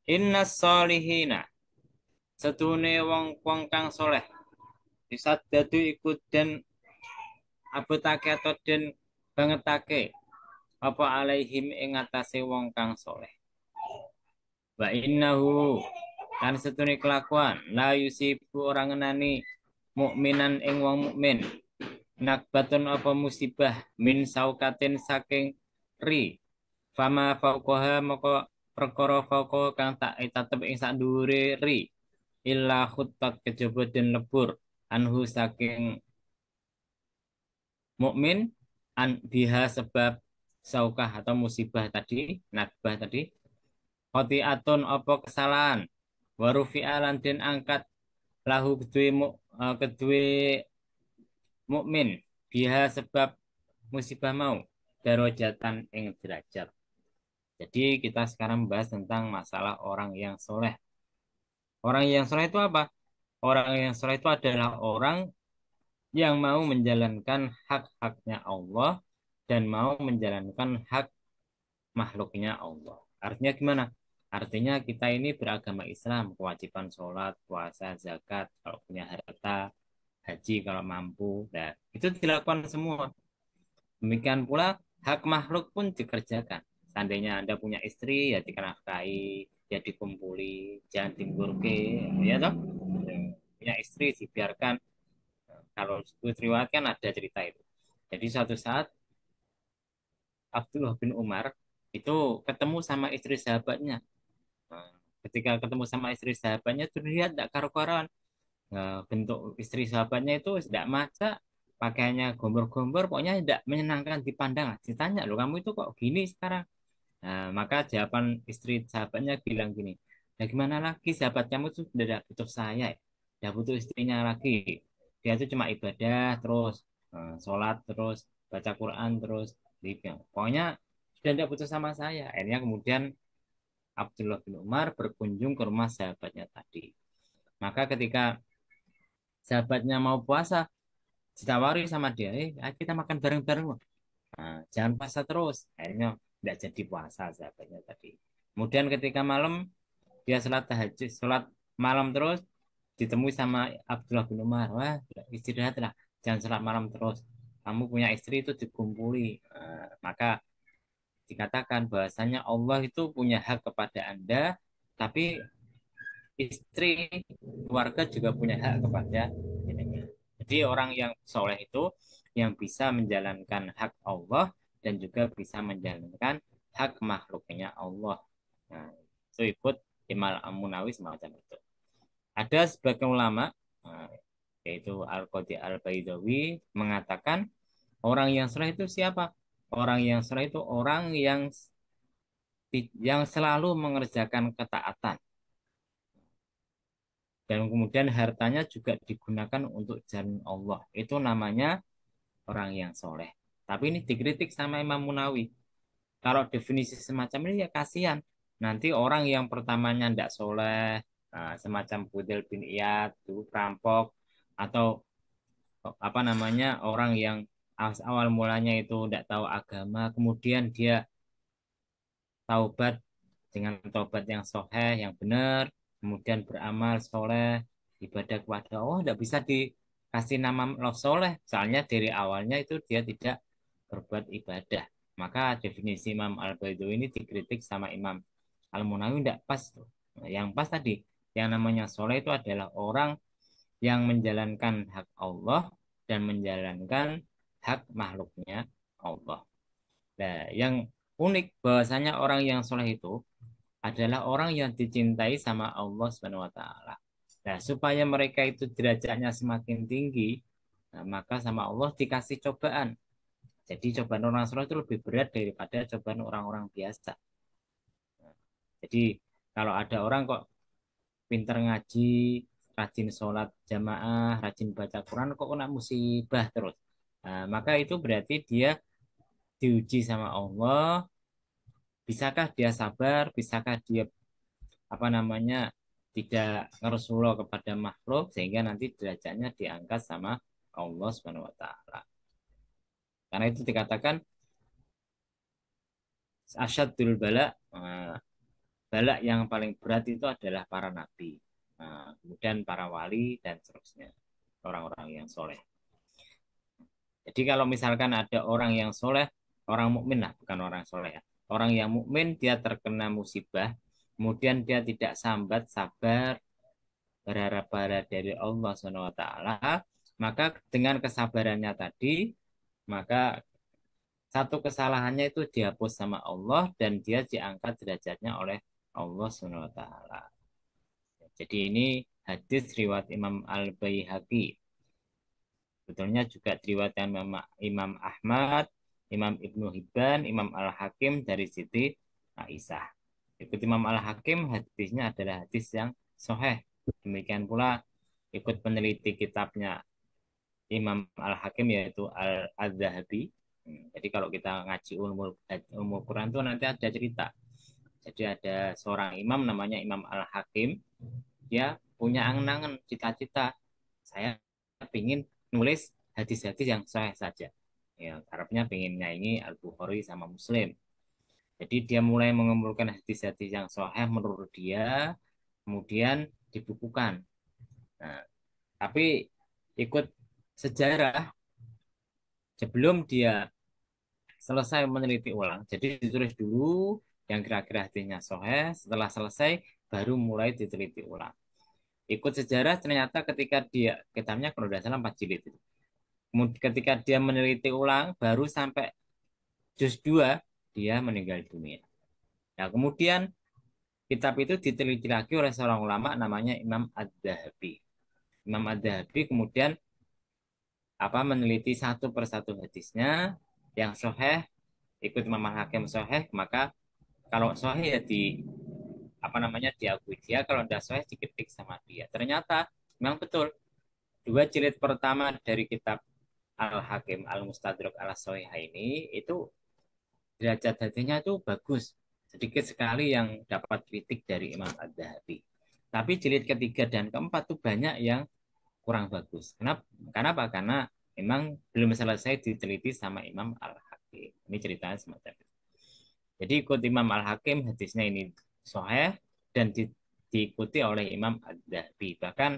Innas solihina setune wong wong kang soleh bisa dadu ikut dan abotake atau den bangetake apa alaihim ing atase wong kang soleh. Wa innahu kan setune kelakuan la yusibu orang ngenani mukminan ing wong mukmin nakbatun apa musibah min saukatin saking ri fama fauqaha maka perkara fauqa kang tak tetep ing sak dhuwure ri illa khuttat kejaba den lebur anhu saking mukmin an biha sebab saukah atau musibah tadi nakbah tadi khotiatun apa kesalahan warufi alan den angkat lahu kedue mukmin biha sebab musibah mau darajatan ing derajat. Jadi kita sekarang membahas tentang masalah orang yang soleh. Orang yang soleh itu apa? Orang yang soleh itu adalah orang yang mau menjalankan hak-haknya Allah dan mau menjalankan hak makhluknya Allah. Artinya gimana? Artinya kita ini beragama Islam, kewajiban sholat, puasa, zakat, kalau punya harta, haji kalau mampu. Nah, itu dilakukan semua. Demikian pula hak makhluk pun dikerjakan. Seandainya Anda punya istri, ya dikenafkahi, ya dikumpuli, jangan dimurke, ya toh? Punya istri dibiarkan. Kalau riwayat kan ada cerita itu. Jadi suatu saat Abdullah bin Umar itu ketemu sama istri sahabatnya. Nah, ketika ketemu sama istri sahabatnya tuh lihat tidak karu-karuan. Nah, bentuk istri sahabatnya itu tidak maca, pakaiannya gombor-gombor, pokoknya tidak menyenangkan dipandang. Ditanya, loh kamu itu kok gini sekarang? Nah, maka jawaban istri sahabatnya bilang gini, ya gimana lagi sahabat kamu tuh tidak butuh saya, tidak butuh istrinya lagi. Dia itu cuma ibadah terus, sholat terus, baca Quran terus, gitu. Pokoknya sudah tidak butuh sama saya. Akhirnya kemudian Abdullah bin Umar berkunjung ke rumah sahabatnya tadi. Maka ketika sahabatnya mau puasa, ditawari sama dia, ayo kita makan bareng-bareng. Nah, jangan puasa terus. Akhirnya tidak jadi puasa sahabatnya tadi. Kemudian ketika malam, dia sholat tahajud, sholat malam terus, ditemui sama Abdullah bin Umar. Wah, istirahatlah, jangan sholat malam terus. Kamu punya istri itu dikumpuli. Maka dikatakan bahwasanya Allah itu punya hak kepada Anda, tapi istri, keluarga juga punya hak kepada dirinya. Jadi orang yang soleh itu yang bisa menjalankan hak Allah dan juga bisa menjalankan hak makhluknya Allah. Nah, itu ikut Imam Munawi semacam itu. Ada sebagian ulama, yaitu Al-Qadi Al-Baidawi, mengatakan orang yang soleh itu siapa? Orang yang soleh itu orang yang selalu mengerjakan ketaatan dan kemudian hartanya juga digunakan untuk jalan Allah. Itu namanya orang yang soleh. Tapi ini dikritik sama Imam Munawi. Kalau definisi semacam ini ya kasihan. Nanti orang yang pertamanya tidak soleh, semacam Budel bin Iyad, itu perampok, atau apa namanya orang yang awal mulanya itu tidak tahu agama, kemudian dia taubat dengan taubat yang soheh, yang benar, kemudian beramal soleh, ibadah kepada Allah, tidak bisa dikasih nama soleh, soalnya dari awalnya itu dia tidak berbuat ibadah. Maka definisi Imam Al-Baidawi ini dikritik sama Imam Al-Munawi tidak pas. Yang pas tadi, yang namanya soleh itu adalah orang yang menjalankan hak Allah dan menjalankan hak makhluknya Allah. Nah, yang unik bahwasanya orang yang soleh itu adalah orang yang dicintai sama Allah Subhanahu wa taala. Nah, supaya mereka itu derajatnya semakin tinggi, nah, maka sama Allah dikasih cobaan. Jadi cobaan orang soleh itu lebih berat daripada cobaan orang-orang biasa. Jadi kalau ada orang kok pinter ngaji, rajin sholat jamaah, rajin baca Quran, kok kena musibah terus. Nah, maka itu berarti dia diuji sama Allah. Bisakah dia sabar? Bisakah dia apa namanya tidak ngerusuloh kepada makhluk sehingga nanti derajatnya diangkat sama Allah Subhanahu wa taala. Karena itu dikatakan asyadul bala balak yang paling berat itu adalah para nabi. Nah, kemudian para wali dan seterusnya, orang-orang yang soleh. Jadi kalau misalkan ada orang yang soleh, orang mukmin lah, bukan orang soleh ya. Orang yang mukmin dia terkena musibah, kemudian dia tidak sambat, sabar, berharap pada dari Allah Subhanahu wa taala, maka dengan kesabarannya tadi, maka satu kesalahannya itu dihapus sama Allah dan dia diangkat derajatnya oleh Allah Subhanahu wa taala. Jadi ini hadis riwayat Imam Al-Baihaqi. Betulnya juga diriwayatkan Imam Ahmad, Imam Ibnu Hibban, Imam Al-Hakim dari Siti Aisyah. Ikut Imam Al-Hakim, hadisnya adalah hadis yang sahih. Demikian pula ikut peneliti kitabnya Imam Al-Hakim yaitu Al-Zahabi. Jadi kalau kita ngaji ilmu Quran itu nanti ada cerita. Jadi ada seorang imam namanya Imam Al-Hakim, dia punya angan-angan cita-cita. Saya ingin nulis hadis-hadis yang sahih saja. Ya, harapnya pengen nyanyi Al-Bukhari sama Muslim. Jadi dia mulai mengumpulkan hadis-hadis yang sahih menurut dia, kemudian dibukukan. Nah, tapi ikut sejarah sebelum dia selesai meneliti ulang. Jadi ditulis dulu yang kira-kira hadisnya sahih, setelah selesai baru mulai diteliti ulang. Ikut sejarah ternyata ketika dia kitabnya kalau tidak salah 4 jilid itu. Ketika dia meneliti ulang baru sampai juz 2 dia meninggal dunia. Nah, kemudian kitab itu diteliti lagi oleh seorang ulama namanya Imam Ad-Dahabi. Imam Ad-Dahabi kemudian meneliti satu persatu hadisnya yang sahih, ikut Imam Hakim sahih, maka kalau sahih ya diakui dia, kalau tidak sahih diketik sama dia. Ternyata memang betul dua jilid pertama dari kitab Al-Hakim Al-Mustadrak Al-Sahih ini itu derajat hadisnya itu bagus. Sedikit sekali yang dapat kritik dari Imam Ad-Dahabi. Tapi jilid ketiga dan keempat itu banyak yang kurang bagus. Kenapa? Karena memang belum selesai diteliti sama Imam Al-Hakim. Ini ceritanya semacam itu. Jadi ikut Imam Al-Hakim hadisnya ini sahih dan diikuti oleh Imam Ad-Dahabi. Bahkan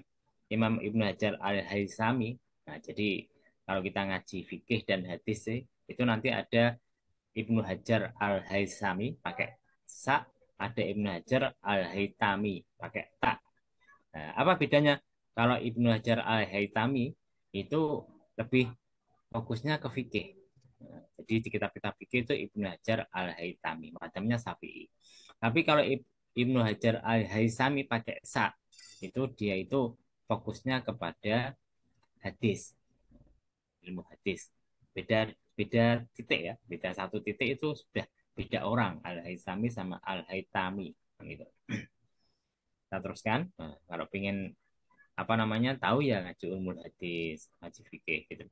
Imam Ibnu Hajar Al-Haythami. Nah, jadi kalau kita ngaji fikih dan hadis sih, itu nanti ada Ibnu Hajar Al-Haythami pakai sa, ada Ibnu Hajar Al-Haytami pakai ta. Nah, apa bedanya? Kalau Ibnu Hajar Al-Haytami itu lebih fokusnya ke fikih. Nah, jadi di kitab-kitab fikih itu Ibnu Hajar Al-Haytami, madhabnya Syafi'i. Tapi kalau Ibnu Hajar Al-Haytami pakai sa, itu dia itu fokusnya kepada hadis, ilmu hadis. Beda beda titik ya, beda satu titik itu sudah beda orang, Al-Haytami sama Al-Haytami gitu. Kita teruskan. Nah, kalau pengen tahu ya ngaji ulumul hadis, ngaji fikih gitu.